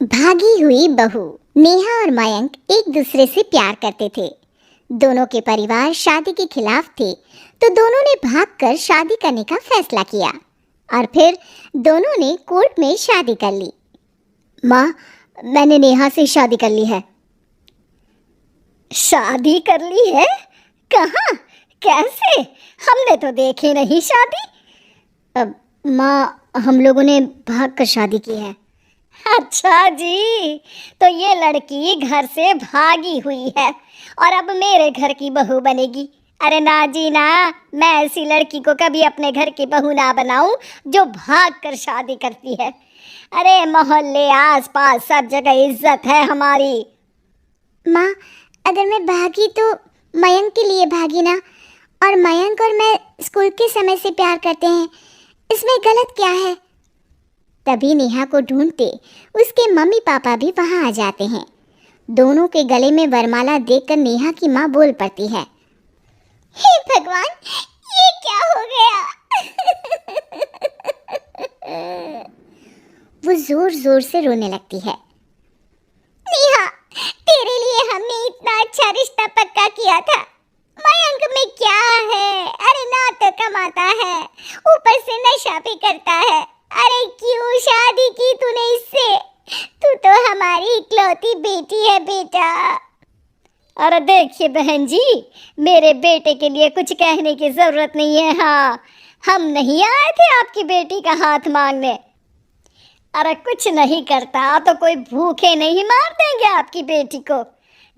भागी हुई बहू। नेहा और मयंक एक दूसरे से प्यार करते थे। दोनों के परिवार शादी के खिलाफ थे, तो दोनों ने भागकर शादी करने का फैसला किया और फिर दोनों ने कोर्ट में शादी कर ली। माँ, मैंने नेहा से शादी कर ली है। शादी कर ली है? कहाँ? कैसे? हमने तो देखी नहीं शादी। माँ, हम लोगों ने भागकर शादी की है। अच्छा जी, तो ये लड़की घर से भागी हुई है और अब मेरे घर की बहू बनेगी। अरे ना जी ना, मैं ऐसी लड़की को कभी अपने घर की बहू ना बनाऊं जो भाग कर शादी करती है। अरे मोहल्ले आसपास सब जगह इज्जत है हमारी। माँ, अगर मैं भागी तो मयंक के लिए भागी ना, और मयंक और मैं स्कूल के समय से प्यार करते हैं, इसमें गलत क्या है? तभी नेहा को ढूंढते उसके मम्मी पापा भी वहां आ जाते हैं। दोनों के गले में वरमाला देखकर नेहा की माँ बोल पड़ती है, हे भगवान, ये क्या हो गया? वो जोर जोर से रोने लगती है। नेहा, तेरे लिए हमने इतना अच्छा रिश्ता पक्का किया था। मयंक में क्या है? अरे ना तो कमाता है, ऊपर से नशा भी करता है। अरे क्यों शादी की तूने इससे? तू तो हमारी इकलौती बेटी है बेटा। अरे देखिए बहन जी, मेरे बेटे के लिए कुछ कहने की जरूरत नहीं है। हाँ, हम नहीं आए थे आपकी बेटी का हाथ मांगने। अरे कुछ नहीं करता तो कोई भूखे नहीं मार देंगे आपकी बेटी को।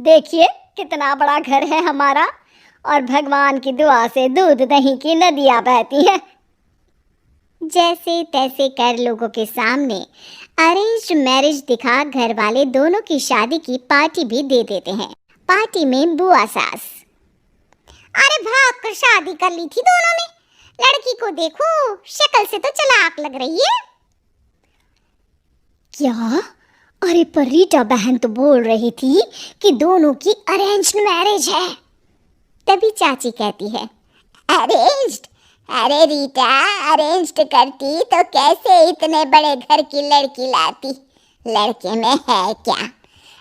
देखिए कितना बड़ा घर है हमारा, और भगवान की दुआ से दूध दही की नदियाँ बहती हैं। जैसे तैसे कर लोगों के सामने अरेंज्ड मैरिज दिखा घर वाले दोनों की शादी की पार्टी भी दे देते हैं। पार्टी में बुआ सास, अरे भाग कर शादी कर ली थी दोनों ने। लड़की को देखो, शक्ल से तो चालाक लग रही है। क्या? अरे पर रीटा बहन तो बोल रही थी कि दोनों की अरेंज्ड मैरिज है। तभी चाची कहती है, अरेंज्ड? अरे रीटा, अरेंज्ड करती तो कैसे इतने बड़े घर की लड़की लाती? लड़के में है क्या?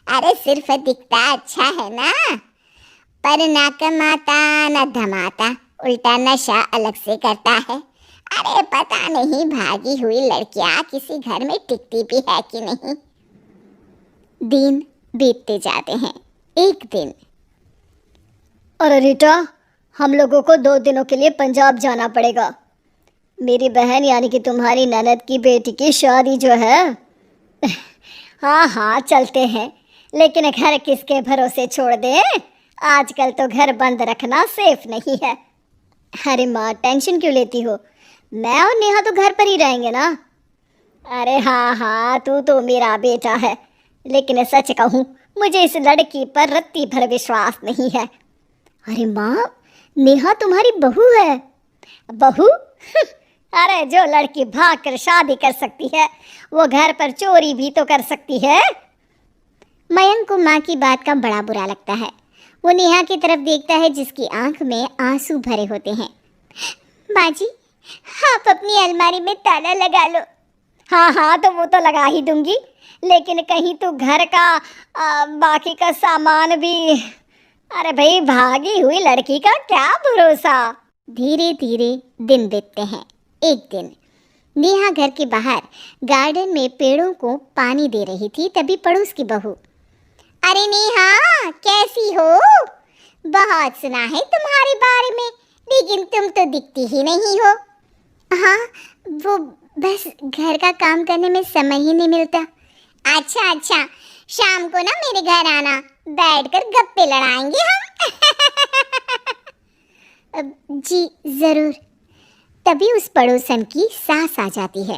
अरे सिर्फ दिखता अच्छा है ना, पर ना कमाता ना धमाता, उल्टा नशा अलग से करता है। अरे पता नहीं भागी हुई लड़कियां किसी घर में टिकती भी है कि नहीं। दिन बीतते जाते हैं। एक दिन, अरे रीटा, हम लोगों को 2 दिनों के लिए पंजाब जाना पड़ेगा। मेरी बहन यानी कि तुम्हारी ननद की बेटी की शादी जो है। हाँ हाँ चलते हैं, लेकिन घर किसके भरोसे छोड़ दें? आजकल तो घर बंद रखना सेफ नहीं है। अरे माँ, टेंशन क्यों लेती हो? मैं और नेहा तो घर पर ही रहेंगे ना। अरे हाँ हाँ, तू तो मेरा बेटा है, लेकिन सच कहूँ मुझे इस लड़की पर रत्ती भर विश्वास नहीं है। अरे माँ, नेहा तुम्हारी बहू है। बहू? अरे जो लड़की भाग कर शादी कर सकती है, वो घर पर चोरी भी तो कर सकती है। मयंक को माँ की बात का बड़ा बुरा लगता है। वो नेहा की तरफ देखता है जिसकी आंख में आंसू भरे होते हैं। माँ जी, आप अपनी अलमारी में ताला लगा लो। हाँ हाँ, तो वो तो लगा ही दूंगी, लेकिन कहीं तो घर का बाकी का सामान भी। अरे भाई, भागी हुई लड़की का क्या भरोसा। धीरे धीरे दिन बीतते हैं। एक दिन नेहा घर के बाहर गार्डन में पेड़ों को पानी दे रही थी। तभी पड़ोस की बहू, अरे नेहा, कैसी हो? बहुत सुना है तुम्हारे बारे में, लेकिन तुम तो दिखती ही नहीं हो। हाँ, वो बस घर का काम करने में समय ही नहीं मिलता। अच्छा अच्छा, शाम को ना मेरे घर आना, बैठकर गप्पे लड़ाएंगे हम। जी जरूर। तभी उस पड़ोसन की सास आ जाती है।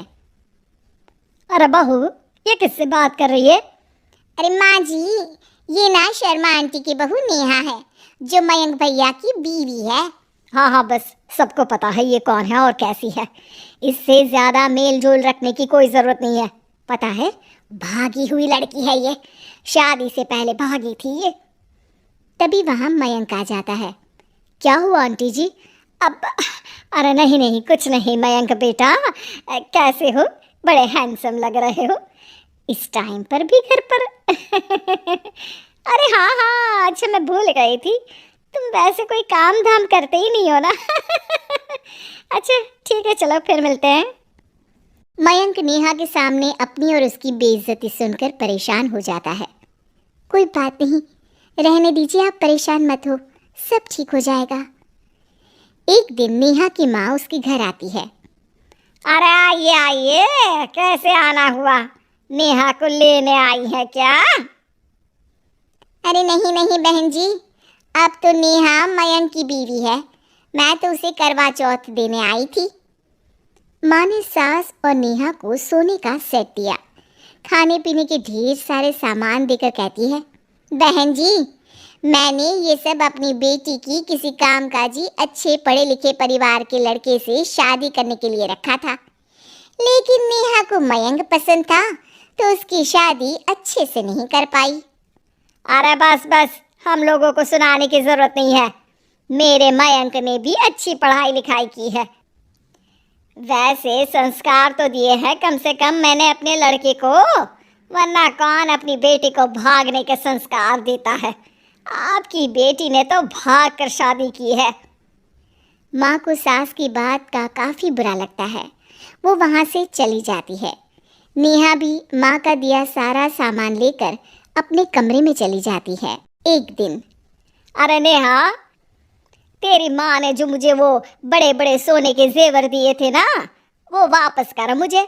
अरे बहू, ये किससे बात कर रही है? अरे माँ जी, ये ना शर्मा आंटी की बहू नेहा है, जो मयंक भैया की बीवी है। हाँ हाँ, बस सबको पता है ये कौन है और कैसी है। इससे ज़्यादा मेल जोल रखने की कोई ज़रूरत नहीं है। पता है, भागी हुई लड़की है ये, शादी से पहले भागी थी ये। तभी वहाँ मयंक आ जाता है। क्या हुआ आंटी जी? अब अरे नहीं नहीं, कुछ नहीं मयंक बेटा, कैसे हो? बड़े हैंडसम लग रहे हो। इस टाइम पर भी घर पर? अरे हाँ हाँ, अच्छा मैं भूल गई थी, तुम वैसे कोई काम धाम करते ही नहीं हो ना। अच्छा ठीक है, चलो फिर मिलते हैं। मयंक नेहा के सामने अपनी और उसकी बेइज्जती सुनकर परेशान हो जाता है। कोई बात नहीं, रहने दीजिए, आप परेशान मत हो, सब ठीक हो जाएगा। एक दिन नेहा की माँ उसके घर आती है। अरे आइए आइए, कैसे आना हुआ? नेहा को लेने आई है क्या? अरे नहीं नहीं बहन जी, अब तो नेहा मयंक की बीवी है, मैं तो उसे करवा चौथ देने आई थी। माँ ने सास और नेहा को सोने का सेट दिया, खाने पीने के ढेर सारे सामान देकर कहती है, बहन जी मैंने ये सब अपनी बेटी की किसी कामकाजी अच्छे पढ़े लिखे परिवार के लड़के से शादी करने के लिए रखा था, लेकिन नेहा को मयंक पसंद था तो उसकी शादी अच्छे से नहीं कर पाई। अरे बस बस, हम लोगों को सुनाने की जरूरत नहीं है, मेरे मयंक ने भी अच्छी पढ़ाई लिखाई की है। वैसे संस्कार तो दिए हैं कम से कम मैंने अपने लड़के को, वरना कौन अपनी बेटी को भागने के संस्कार देता है? आपकी बेटी ने तो भाग कर शादी की है। माँ को सास की बात का काफ़ी बुरा लगता है, वो वहाँ से चली जाती है। नेहा भी माँ का दिया सारा सामान लेकर अपने कमरे में चली जाती है। एक दिन, अरे नेहा, तेरी माँ ने जो मुझे वो बड़े बड़े सोने के जेवर दिए थे ना, वो वापस कर मुझे।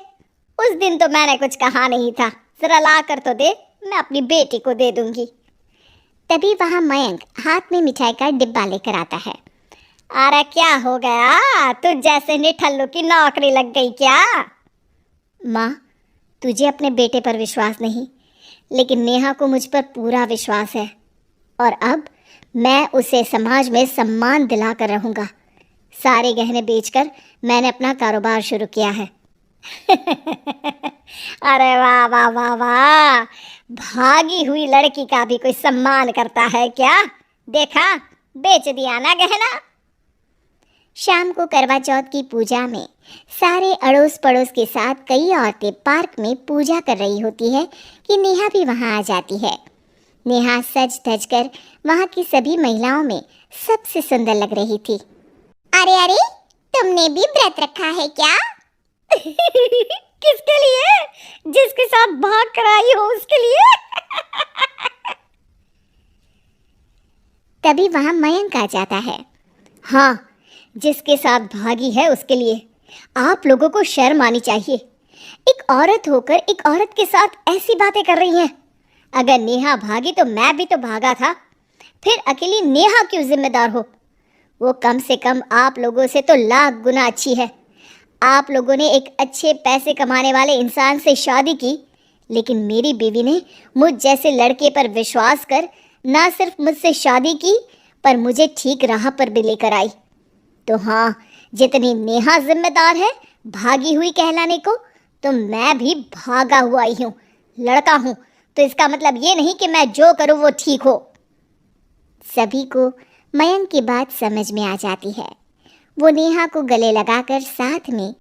उस दिन तो मैंने कुछ कहा नहीं था, जरा ला कर तो दे, मैं अपनी बेटी को दे दूंगी। तभी वहाँ मयंक हाथ में मिठाई का डिब्बा लेकर आता है। अरे क्या हो गया, तुझ जैसे निठल्लू की नौकरी लग गई क्या? माँ, तुझे अपने बेटे पर विश्वास नहीं, लेकिन नेहा को मुझ पर पूरा विश्वास है, और अब मैं उसे समाज में सम्मान दिलाकर रहूँगा। सारे गहने बेचकर मैंने अपना कारोबार शुरू किया है। अरे वाह वाह वाह वाह, भागी हुई लड़की का भी कोई सम्मान करता है क्या? देखा, बेच दिया ना गहना। शाम को करवा चौथ की पूजा में सारे अड़ोस पड़ोस के साथ कई औरतें पार्क में पूजा कर रही होती है कि नेहा भी वहाँ आ जाती है। नेहा सज धज कर वहाँ की सभी महिलाओं में सबसे सुंदर लग रही थी। अरे अरे, तुमने भी व्रत रखा है क्या? किसके लिए? जिसके साथ भाग कर आई हो उसके लिए। तभी वहाँ मयंक आ जाता है। हाँ, जिसके साथ भागी है उसके लिए। आप लोगों को शर्म आनी चाहिए, एक औरत होकर एक औरत के साथ ऐसी बातें कर रही हैं। अगर नेहा भागी तो मैं भी तो भागा था, फिर अकेली नेहा क्यों जिम्मेदार हो? वो कम से कम आप लोगों से तो लाख गुना अच्छी है। आप लोगों ने एक अच्छे पैसे कमाने वाले इंसान से शादी की, लेकिन मेरी बीवी ने मुझ जैसे लड़के पर विश्वास कर ना सिर्फ मुझसे शादी की, पर मुझे ठीक राह पर भी लेकर आई। तो हाँ, जितनी नेहा जिम्मेदार है भागी हुई कहलाने को, तो मैं भी भागा हुआ ही हूँ, लड़का हूँ। तो इसका मतलब ये नहीं कि मैं जो करूँ वो ठीक हो। सभी को मयंक की बात समझ में आ जाती है। वो नेहा को गले लगाकर साथ में